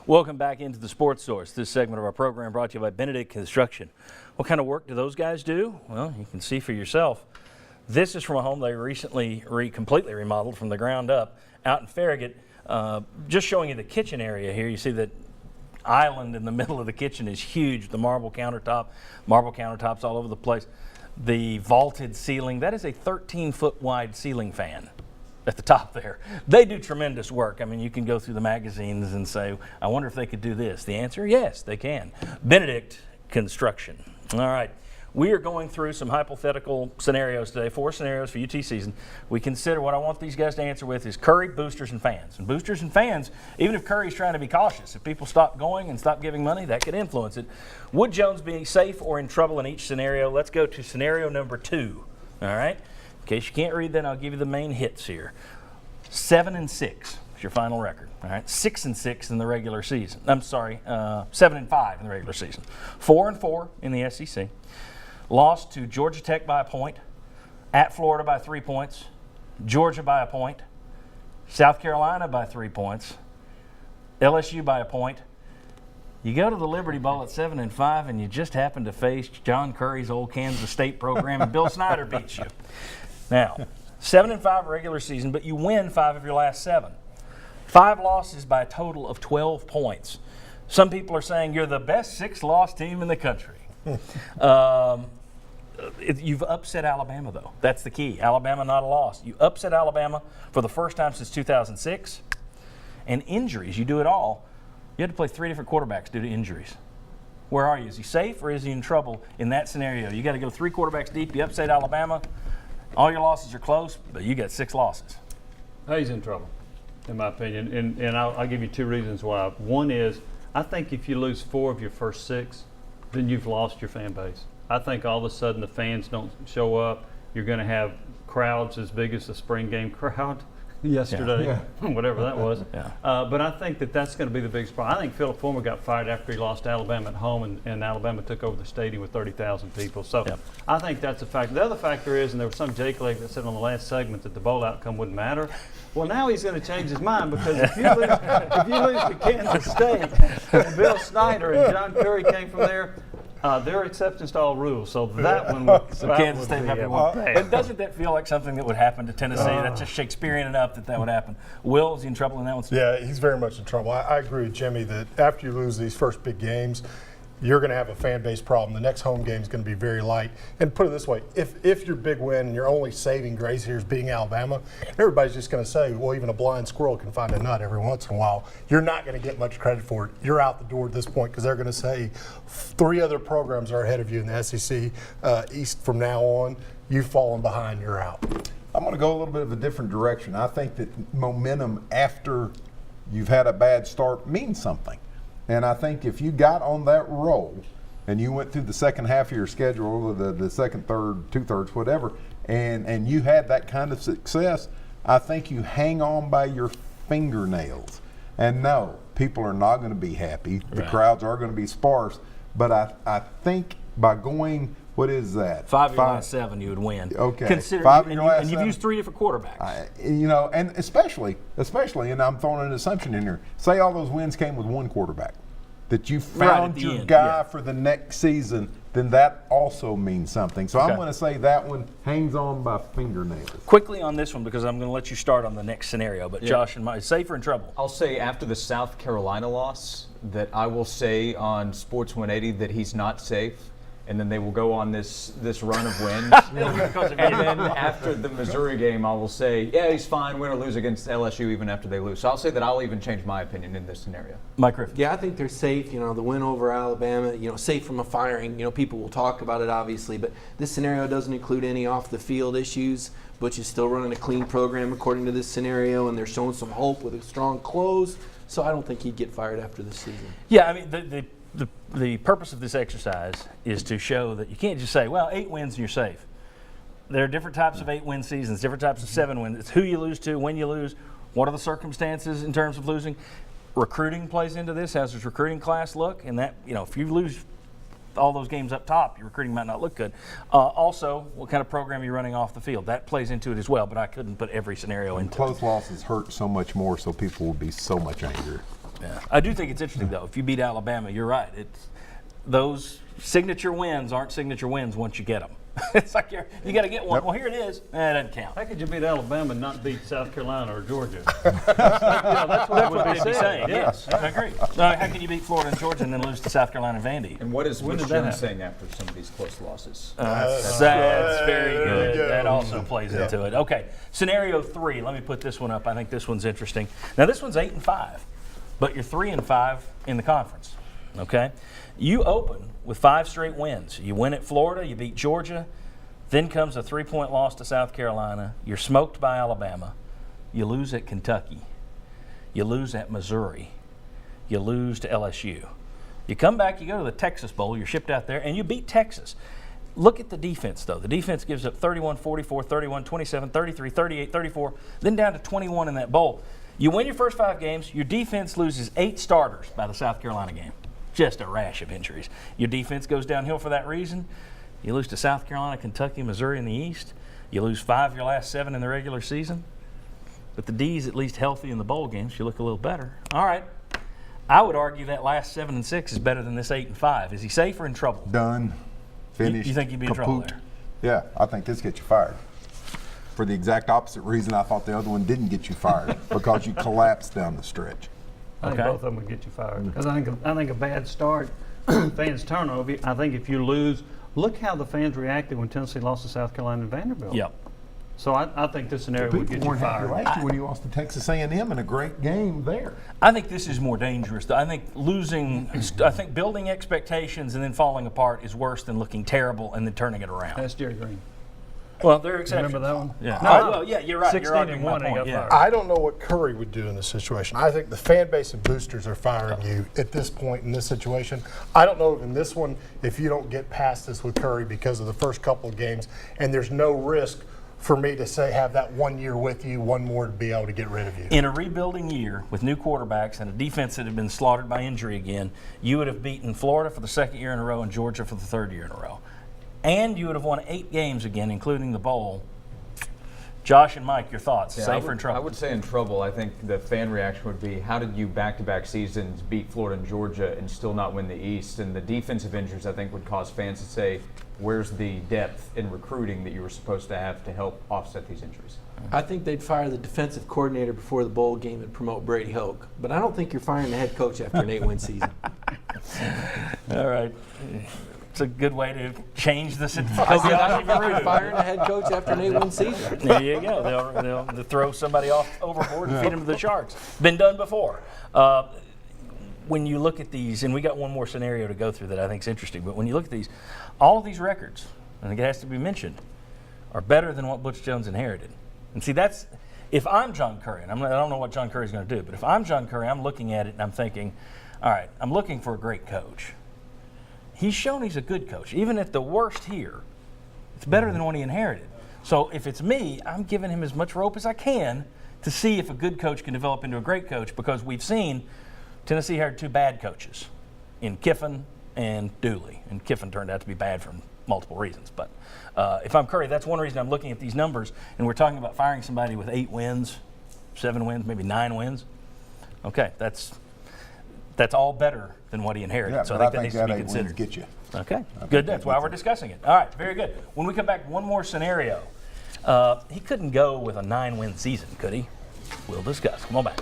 Welcome back into the Sports Source. This segment of our program brought to you by Benedict Construction. What kind of work do those guys do? Well, you can see for yourself. This is from a home they recently completely remodeled from the ground up out in Farragut. Just showing you the kitchen area here. You see that island in the middle of the kitchen is huge. The marble countertops all over the place. The vaulted ceiling, that is a 13-foot wide ceiling fan at the top there. They do tremendous work. I mean, you can go through the magazines and say, I wonder if they could do this. The answer, yes, they can. Benedict Construction. All right. We are going through some hypothetical scenarios today, 4 scenarios for UT season. We consider what I want these guys to answer with is Curry, boosters, and fans. And boosters and fans, even if Curry's trying to be cautious, if people stop going and stop giving money, that could influence it. Would Jones be safe or in trouble in each scenario? Let's go to scenario number 2. All right? In case you can't read that, I'll give you the main hits here. 7-6 is your final record. All right, 6-6 in the regular season. I'm sorry, 7-5 in the regular season. 4-4 in the SEC. Lost to Georgia Tech by a point, at Florida by 3 points, Georgia by a point, South Carolina by 3 points, LSU by a point. You go to the Liberty Bowl at 7-5, and you just happen to face John Curry's old Kansas State program, and Bill Snyder beats you. Now, 7-5 regular season, but you win 5 of your last 7. 5 losses by a total of 12 points. Some people are saying you're the best 6-loss team in the country. You've upset Alabama, though. That's the key. Alabama not a loss. You upset Alabama for the first time since 2006. And injuries, you do it all. You had to play 3 different quarterbacks due to injuries. Where are you? Is he safe or is he in trouble in that scenario? You got to go 3 quarterbacks deep. You upset Alabama. All your losses are close, but you got 6 losses. He's in trouble, in my opinion. And I'll give you 2 reasons why. One is, I think if you lose 4 of your first 6, then you've lost your fan base. I think all of a sudden the fans don't show up. You're going to have crowds as big as the spring game crowd yesterday, whatever that was. But I think that's going to be the biggest problem. I think Philip Fulmer got fired after he lost to Alabama at home, and Alabama took over the stadium with 30,000 people. So I think that's a factor. The other factor is, and there was some Jake Leg that said on the last segment that the bowl outcome wouldn't matter. Well, now he's going to change his mind, because if you lose to Kansas State, and Bill Snyder and John Curry came from there, there are exceptions to all rules, so that one would Kansas State have to win. And doesn't that feel like something that would happen to Tennessee? That's just Shakespearean enough that would happen. Will, is he in trouble in that one? Yeah, he's very much in trouble. I agree with Jimmy that after you lose these first big games, you're going to have a fan base problem. The next home game is going to be very light. And put it this way, if your big win and your only saving grace here is beating Alabama, everybody's just going to say, well, even a blind squirrel can find a nut every once in a while. You're not going to get much credit for it. You're out the door at this point, because they're going to say 3 other programs are ahead of you in the SEC East from now on. You've fallen behind, you're out. I'm going to go a little bit of a different direction. I think that momentum after you've had a bad start means something. And I think if you got on that roll and you went through the second half of your schedule, the second, third, 2/3, whatever, and you had that kind of success, I think you hang on by your fingernails. And no, people are not going to be happy. The crowds are going to be sparse. But I think by going, what is that? 5 of your last 7 you would win. Okay. 5 of your last 7. And you've used 3 different quarterbacks. And especially, and I'm throwing an assumption in here, say all those wins came with 1 quarterback, that you found your guy for the next season, then that also means something. So I'm going to say that one hangs on by fingernails. Quickly on this one, because I'm going to let you start on the next scenario, but Josh and Mike, safe or in trouble? I'll say after the South Carolina loss that I will say on Sports 180 that he's not safe. And then they will go on this run of wins. And then after the Missouri game, I will say, yeah, he's fine, win or lose against LSU even after they lose. So I'll say that I'll even change my opinion in this scenario. Mike Griffin. Yeah, I think they're safe. The win over Alabama, safe from a firing. People will talk about it, obviously. But this scenario doesn't include any off-the-field issues. Butch is still running a clean program according to this scenario, and they're showing some hope with a strong close. So I don't think he'd get fired after this season. Yeah, I mean, the purpose of this exercise is to show that you can't just say, well, 8 wins and you're safe. There are different types of 8-win seasons, different types of 7 wins. It's who you lose to, when you lose, what are the circumstances in terms of losing. Recruiting plays into this. How's his recruiting class look? And that, if you lose all those games up top, your recruiting might not look good. Also, what kind of program are you running off the field? That plays into it as well, but I couldn't put every scenario into it. Close losses hurt so much more, so people will be so much angrier. Yeah. I do think it's interesting, though. If you beat Alabama, you're right. Those signature wins aren't signature wins once you get them. It's like you got to get one. Yep. Well, here it is. It doesn't count. How could you beat Alabama and not beat South Carolina or Georgia? That's what They'd be saying. Yes, I agree. How can you beat Florida and Georgia and then lose to South Carolina and Vandy? And what is When Butch did that Jones happen? saying after some of these close losses? That's very There we good. go. That also plays into it. Okay, scenario 3. Let me put this one up. I think this one's interesting. Now, this one's 8-5, but you're 3-5 in the conference. Okay, you open with 5 straight wins. You win at Florida. You beat Georgia. Then comes a 3-point loss to South Carolina. You're smoked by Alabama. You lose at Kentucky. You lose at Missouri. You lose to LSU. You come back, you go to the Texas Bowl, you're shipped out there, and you beat Texas. Look at the defense, though. The defense gives up 31, 44, 31, 27, 33, 38, 34, then down to 21 in that bowl. You win your first 5 games. Your defense loses 8 starters by the South Carolina game. Just a rash of injuries. Your defense goes downhill for that reason. You lose to South Carolina, Kentucky, Missouri in the East. You lose 5 of your last 7 in the regular season. But the D's at least healthy in the bowl games. You look a little better. All right. I would argue that last 7-6 is better than this 8-5. Is he safe or in trouble? Done. Finished. You think you'd be in trouble kaput. there? Yeah, I think this gets you fired. For the exact opposite reason I thought the other one didn't get you fired, because you collapsed down the stretch. I think Okay. both of them would get you fired. Because I think a bad start, fans turn over you. I think if you lose, look how the fans reacted when Tennessee lost to South Carolina and Vanderbilt. Yep. So I think this scenario would People get you weren't happy fired. last year when you lost to Texas A&M in a great game there. I think this is more dangerous. Though. I think building expectations and then falling apart is worse than looking terrible and then turning it around. That's Jerry Green. Well, there are exceptions. Remember that one? Yeah. No, Well, yeah, you're right. 16 You're arguing and my 1 and point. got Yeah. fired. I don't know what Curry would do in this situation. I think the fan base and boosters are firing you at this point in this situation. I don't know if in this one, if you don't get past this with Curry because of the first couple of games, and there's no risk for me to say have that 1 year with you, one more to be able to get rid of you. In a rebuilding year with new quarterbacks and a defense that had been slaughtered by injury again, you would have beaten Florida for the 2nd year in a row and Georgia for the 3rd year in a row. And you would have won 8 games again, including the bowl. Josh and Mike, your thoughts? Yeah, Safe or in trouble? I would say in trouble. I think the fan reaction would be, how did you back-to-back seasons beat Florida and Georgia and still not win the East? And the defensive injuries, I think, would cause fans to say, where's the depth in recruiting that you were supposed to have to help offset these injuries? I think they'd fire the defensive coordinator before the bowl game and promote Brady Hoke. But I don't think you're firing the head coach after an 8-win season. All right. It's a good way to change the I situation. said I don't think you're firing the head coach after an 8-win season. There you go. They'll throw somebody off overboard and feed them to the sharks. Been done before. When you look at these, and we got one more scenario to go through that I think is interesting, but when you look at these, all of these records, I think it has to be mentioned, are better than what Butch Jones inherited. And see, that's, if I'm John Curry, and I don't know what John Curry's going to do, but if I'm John Curry, I'm looking at it and I'm thinking, all right, I'm looking for a great coach. He's shown he's a good coach. Even at the worst here, it's better than what he inherited. So if it's me, I'm giving him as much rope as I can to see if a good coach can develop into a great coach, because we've seen Tennessee hired 2 bad coaches in Kiffin and Dooley. And Kiffin turned out to be bad for multiple reasons. But if I'm Curry, that's one reason I'm looking at these numbers, and we're talking about firing somebody with 8 wins, 7 wins, maybe 9 wins. Okay, that's all better than what he inherited. Yeah, so but I think that needs to be 8 wins considered. get you. Okay, think good. that That's why gets we're it. discussing it. All right, very good. When we come back, one more scenario. He couldn't go with a 9-win season, could he? We'll discuss. Come on back.